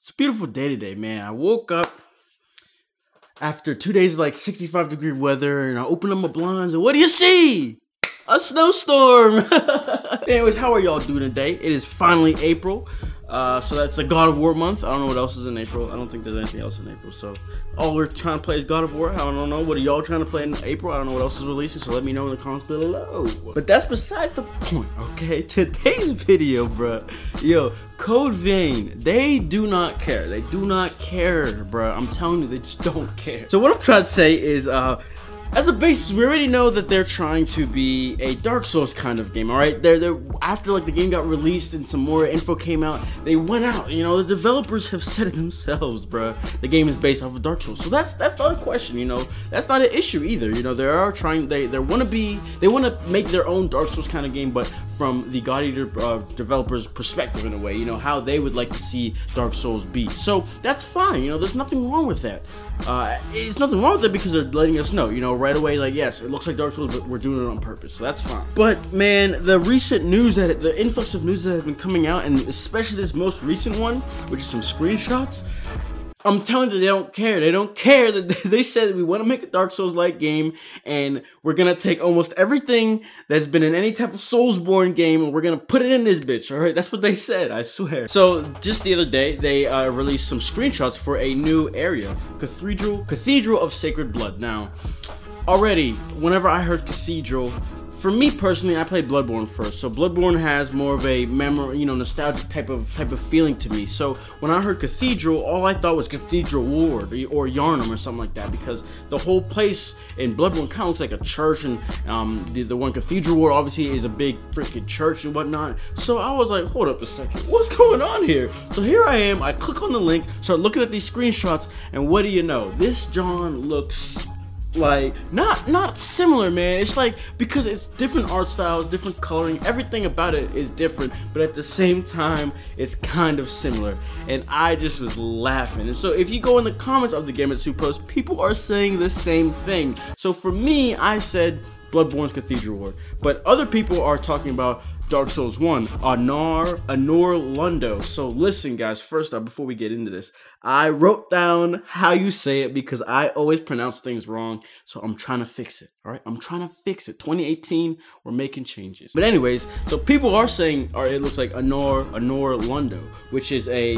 It's a beautiful day today, man. I woke up after 2 days of like 65-degree weather, and I opened up my blinds, and what do you see? A snowstorm. Anyways, how are y'all doing today? It is finally April, so that's the God of War month. I don't know what else is in April. I don't think there's anything else in April. So all we're trying to play is God of War. I don't know. What are y'all trying to play in April? I don't know what else is releasing, so let me know in the comments below. But that's besides the point, okay? Today's video, bruh. Yo, Code Vein, they do not care. They do not care, bruh. I'm telling you, they just don't care. So what I'm trying to say is, as a basis, we already know that they're trying to be a Dark Souls kind of game, all right? They're after like the game got released and some more info came out, they went out. You know, the developers have said it themselves, bruh. The game is based off of Dark Souls, so that's not a question. You know, that's not an issue either. You know, they are trying. They want to make their own Dark Souls kind of game, but from the God Eater developers' perspective in a way. You know, how they would like to see Dark Souls be. So that's fine. You know, there's nothing wrong with that. It's nothing wrong with it because they're letting us know. You know, right away, like, yes, it looks like Dark Souls, but we're doing it on purpose, so that's fine. But man, the recent news the influx of news that have been coming out, and especially this most recent one, which is some screenshots, I'm telling you, they don't care. They don't care that they said we want to make a Dark Souls-like game, and we're gonna take almost everything that's been in any type of Soulsborne game, and we're gonna put it in this bitch. All right, that's what they said. I swear. So just the other day, they released some screenshots for a new area, Cathedral of Sacred Blood. Now, already, whenever I heard Cathedral, for me personally, I played Bloodborne first, so Bloodborne has more of a memory, you know, nostalgic type of feeling to me. So when I heard Cathedral, all I thought was Cathedral Ward or Yarnum or something like that, because the whole place in Bloodborne kind of looks like a church, and the one Cathedral Ward obviously is a big freaking church and whatnot. So I was like, hold up a second, what's going on here? So here I am, I click on the link, start looking at these screenshots, and what do you know? This John looks like not similar, man. It's like, because it's different art styles, different coloring, everything about it is different, but at the same time it's kind of similar, and I just was laughing. And so if you go in the comments of the Gametsu post, people are saying the same thing. So for me, I said Bloodborne's Cathedral Ward, but other people are talking about Dark Souls 1, Anor Lundo. So listen, guys, first up, before we get into this, I wrote down how you say it because I always pronounce things wrong, so I'm trying to fix it, all right? I'm trying to fix it. 2018, we're making changes. But anyways, so people are saying, or it looks like Anor Lundo, which is a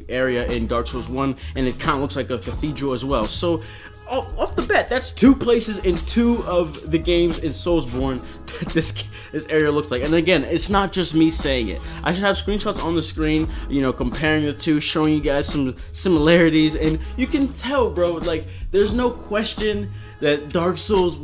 area in Dark Souls 1, and it kind of looks like a cathedral as well. So off the bat, that's two places in two of the games in Soulsborne that this area looks like. And again, it's not just me saying it. I should have screenshots on the screen, you know, comparing the two, showing you guys some similarities, and you can tell, bro, like, there's no question that Dark Souls and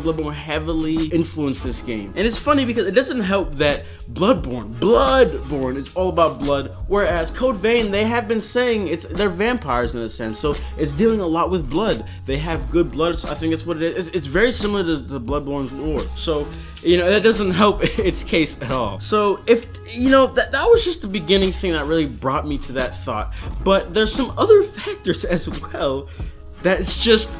Bloodborne heavily influenced this game. And it's funny because it doesn't help that Bloodborne is all about blood, whereas Code Vein, they have been saying they're vampires in a sense, so it's dealing a lot with blood. They have good blood, so I think that's what it is. It's very similar to the Bloodborne's lore, so, you know, that doesn't help its case at all. So if, you know, that was just the beginning thing that really brought me to that thought, but there's some other factors as well that's just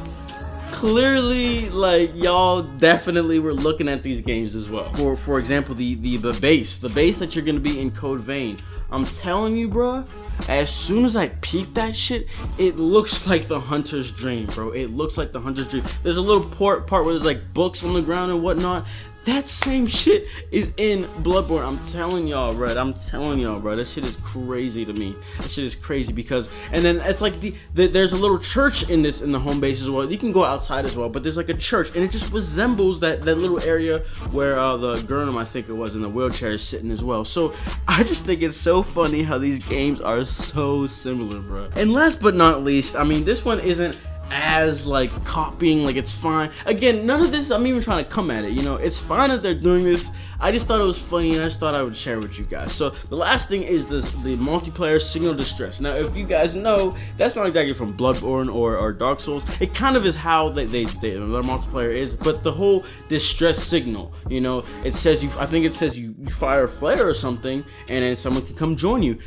clearly, like, y'all definitely were looking at these games as well. For example, the base that you're gonna be in Code Vein. I'm telling you, bruh, as soon as I peep that shit, it looks like the Hunter's Dream, bro. It looks like the Hunter's Dream. There's a little part where there's like books on the ground and whatnot. That same shit is in Bloodborne. I'm telling y'all, bro. I'm telling y'all, bro. That shit is crazy to me. That shit is crazy because, and then it's like there's a little church in the home base as well. You can go outside as well, but there's like a church, and it just resembles that little area where the Gurnam, I think it was, in the wheelchair is sitting as well. So I just think it's so funny how these games are so similar, bro. And last but not least, I mean, this one isn't as like copying, like, it's fine. Again, none of this, I'm even trying to come at it, you know, it's fine that they're doing this. I just thought it was funny, and I just thought I would share with you guys. So the last thing is the multiplayer Signal Distress. Now, if you guys know, that's not exactly from Bloodborne or Dark Souls. It kind of is how their multiplayer is, but the whole distress signal, you know, it says I think it says you fire a flare or something, and then someone can come join you.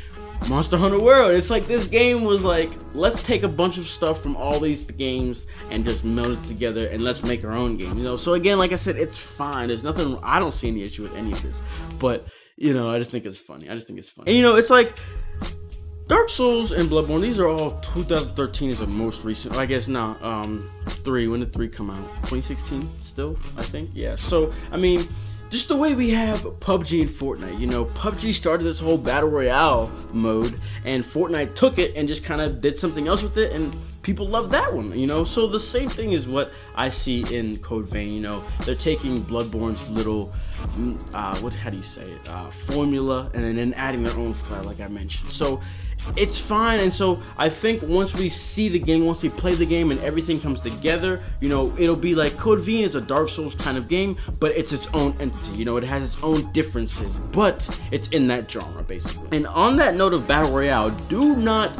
Monster Hunter World. It's like this game was like, let's take a bunch of stuff from all these games and just meld it together and let's make our own game, you know? So again, like I said, it's fine. There's nothing, I don't see any issue with any of this, but, you know, I just think it's funny. I just think it's funny. And, you know, it's like, Dark Souls and Bloodborne, these are all 2013 is the most recent. I guess not. 3. When did 3 come out? 2016 still, I think. Yeah. So I mean, just the way we have PUBG and Fortnite, you know, PUBG started this whole battle royale mode, and Fortnite took it and just kind of did something else with it, and people love that one, you know. So the same thing is what I see in Code Vein. You know, they're taking Bloodborne's little, how do you say it, formula, and then adding their own flair, like I mentioned. So it's fine. And so I think once we see the game, once we play the game and everything comes together, you know, it'll be like Code Vein is a Dark Souls kind of game, but it's its own entity. You know, it has its own differences, but it's in that genre basically. And on that note of battle royale, do not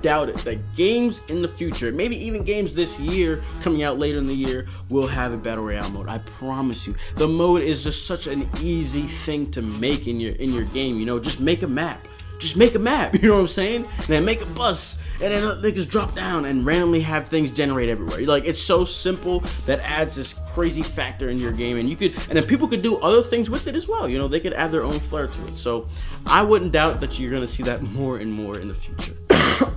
doubt it that games in the future, maybe even games this year coming out later in the year, will have a battle royale mode. I promise you. The mode is just such an easy thing to make in your game. You know, just make a map. Just make a map, you know what I'm saying? And then make a bus, and then they just drop down and randomly have things generate everywhere. Like, it's so simple that adds this crazy factor in your game, and then people could do other things with it as well. You know, they could add their own flair to it. So I wouldn't doubt that you're gonna see that more and more in the future.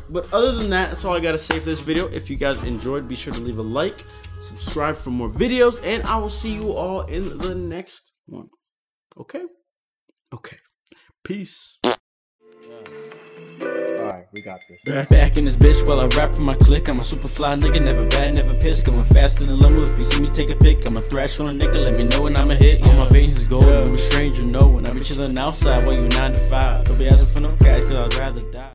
But other than that, that's all I gotta say for this video. If you guys enjoyed, be sure to leave a like, subscribe for more videos, and I will see you all in the next one. Okay? Okay. Peace. Alright, we got this. Back in this bitch while I rap for my clique. I'm a super fly nigga, never bad, never pissed. Going faster than Lumber. If you see me take a pic, I'm a thrash on a nigga. Let me know when I'm a hit. All my veins is gold. I'm a stranger, no. When I be chillin' outside while you 9 to 5. Don't be asking for no cash, cause I'd rather die.